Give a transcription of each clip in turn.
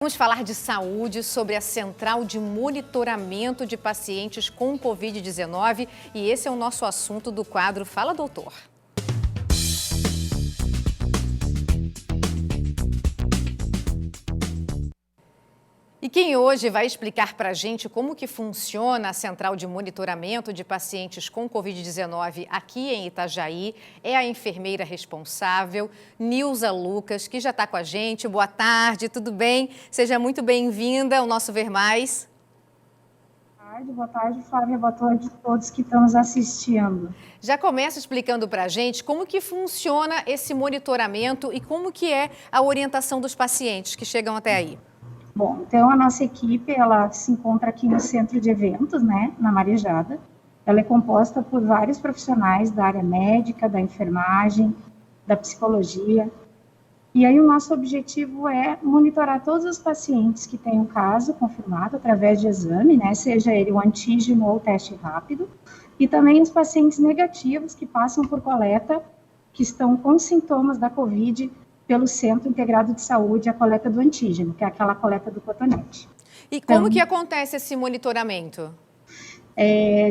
Vamos falar de saúde, sobre a central de monitoramento de pacientes com Covid-19 e esse é o nosso assunto do quadro Fala Doutor. E quem hoje vai explicar para a gente como que funciona a central de monitoramento de pacientes com Covid-19 aqui em Itajaí é a enfermeira responsável, Nilza Lucas, que já está com a gente. Boa tarde, tudo bem? Seja muito bem-vinda ao nosso Ver Mais. Boa tarde, Flávia. Boa tarde a todos que estão nos assistindo. Já começa explicando para a gente como que funciona esse monitoramento e como que é a orientação dos pacientes que chegam até aí. Bom, então a nossa equipe, ela se encontra aqui no centro de eventos, né, na Marejada. Ela é composta por vários profissionais da área médica, da enfermagem, da psicologia. E aí o nosso objetivo é monitorar todos os pacientes que têm um caso confirmado através de exame, né, seja ele o antígeno ou o teste rápido, e também os pacientes negativos que passam por coleta, que estão com sintomas da Covid, pelo Centro Integrado de Saúde, a coleta do antígeno, que é aquela coleta do cotonete. E como que acontece esse monitoramento?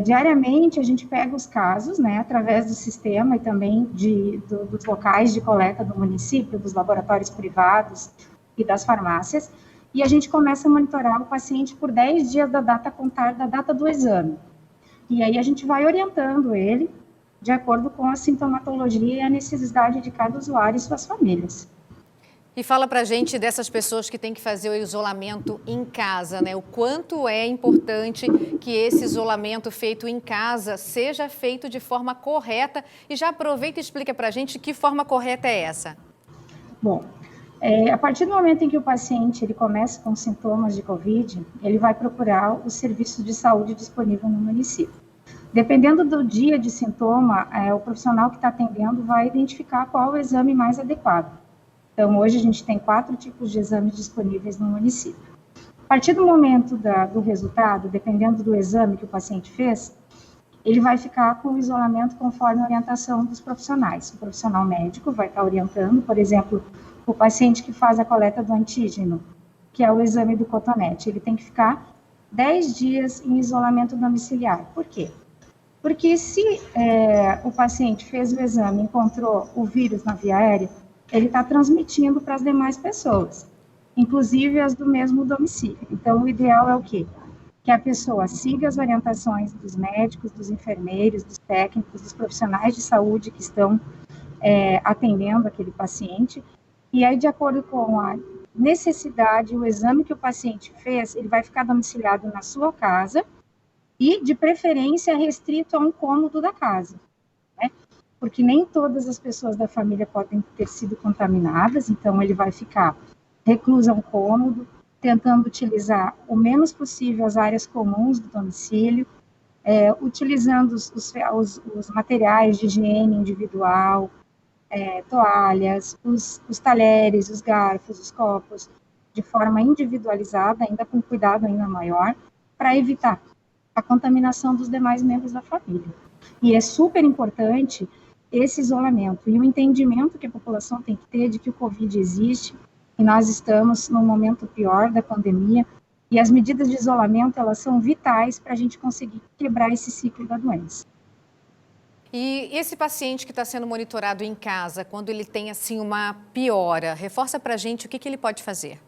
Diariamente a gente pega os casos, né, através do sistema e também dos locais de coleta do município, dos laboratórios privados e das farmácias, e a gente começa a monitorar o paciente por 10 dias da data a contar da data do exame. E aí a gente vai orientando ele de acordo com a sintomatologia e a necessidade de cada usuário e suas famílias. E fala pra gente dessas pessoas que têm que fazer o isolamento em casa, né? O quanto é importante que esse isolamento feito em casa seja feito de forma correta. E já aproveita e explica pra gente que forma correta é essa. Bom, a partir do momento em que o paciente ele começa com sintomas de Covid, ele vai procurar o serviço de saúde disponível no município. Dependendo do dia de sintoma, o profissional que está atendendo vai identificar qual o exame mais adequado. Então, hoje a gente tem 4 tipos de exames disponíveis no município. A partir do momento do resultado, dependendo do exame que o paciente fez, ele vai ficar com o isolamento conforme a orientação dos profissionais. O profissional médico vai estar orientando, por exemplo, o paciente que faz a coleta do antígeno, que é o exame do cotonete, ele tem que ficar 10 dias em isolamento domiciliar. Por quê? Porque se o paciente fez o exame e encontrou o vírus na via aérea, ele está transmitindo para as demais pessoas, inclusive as do mesmo domicílio. Então, o ideal é o quê? Que a pessoa siga as orientações dos médicos, dos enfermeiros, dos técnicos, dos profissionais de saúde que estão atendendo aquele paciente, e aí, de acordo com a necessidade, o exame que o paciente fez, ele vai ficar domiciliado na sua casa, e, de preferência, restrito a um cômodo da casa, né? Porque nem todas as pessoas da família podem ter sido contaminadas, então ele vai ficar recluso a um cômodo, tentando utilizar o menos possível as áreas comuns do domicílio, utilizando os materiais de higiene individual, toalhas, os talheres, os garfos, os copos, de forma individualizada, ainda com cuidado ainda maior, para evitar a contaminação dos demais membros da família. E é super importante esse isolamento e o entendimento que a população tem que ter de que o Covid existe e nós estamos num momento pior da pandemia e as medidas de isolamento, elas são vitais para a gente conseguir quebrar esse ciclo da doença. E esse paciente que está sendo monitorado em casa, quando ele tem assim uma piora, reforça para a gente o que ele pode fazer?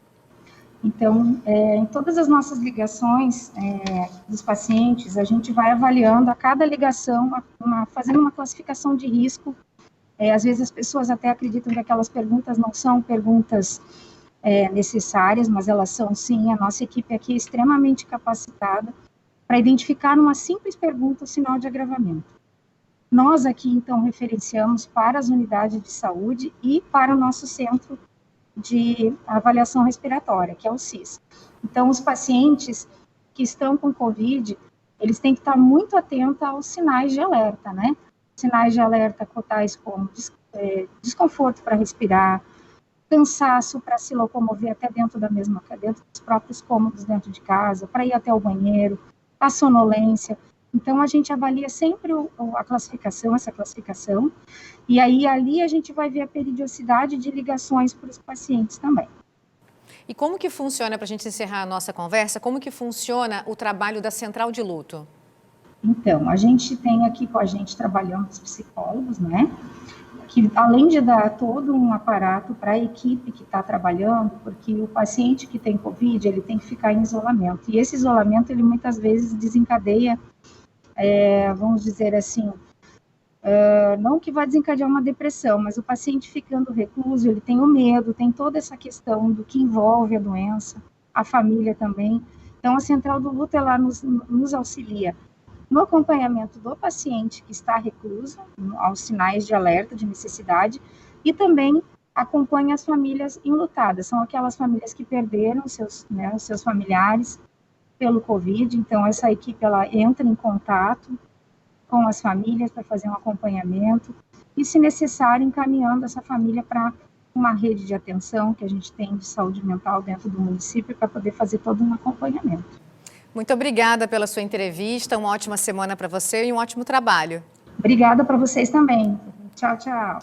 Então, em todas as nossas ligações dos pacientes, a gente vai avaliando a cada ligação, fazendo uma classificação de risco. Às vezes as pessoas até acreditam que aquelas perguntas não são perguntas necessárias, mas elas são sim. A nossa equipe aqui é extremamente capacitada para identificar numa simples pergunta o sinal de agravamento. Nós aqui, então, referenciamos para as unidades de saúde e para o nosso centro de avaliação respiratória, que é o CIS. Então, os pacientes que estão com Covid, eles têm que estar muito atentos aos sinais de alerta, né? Sinais de alerta tais como desconforto para respirar, cansaço para se locomover até dentro dos próprios cômodos dentro de casa, para ir até o banheiro, a sonolência. Então, a gente avalia sempre essa classificação, e aí ali a gente vai ver a periodicidade de ligações para os pacientes também. E como que funciona, para a gente encerrar a nossa conversa, como que funciona o trabalho da Central de Luto? Então, a gente tem aqui com a gente trabalhando os psicólogos, né? Que além de dar todo um aparato para a equipe que está trabalhando, porque o paciente que tem Covid, ele tem que ficar em isolamento. E esse isolamento, ele muitas vezes desencadeia, vamos dizer assim, não que vai desencadear uma depressão, mas o paciente ficando recluso, ele tem o medo, tem toda essa questão do que envolve a doença, a família também. Então, a Central do Luto, ela nos auxilia no acompanhamento do paciente que está recluso, aos sinais de alerta, de necessidade, e também acompanha as famílias enlutadas, são aquelas famílias que perderam seus familiares pelo Covid, então essa equipe ela entra em contato com as famílias para fazer um acompanhamento e, se necessário, encaminhando essa família para uma rede de atenção que a gente tem de saúde mental dentro do município para poder fazer todo um acompanhamento. Muito obrigada pela sua entrevista, uma ótima semana para você e um ótimo trabalho. Obrigada para vocês também. Tchau, tchau.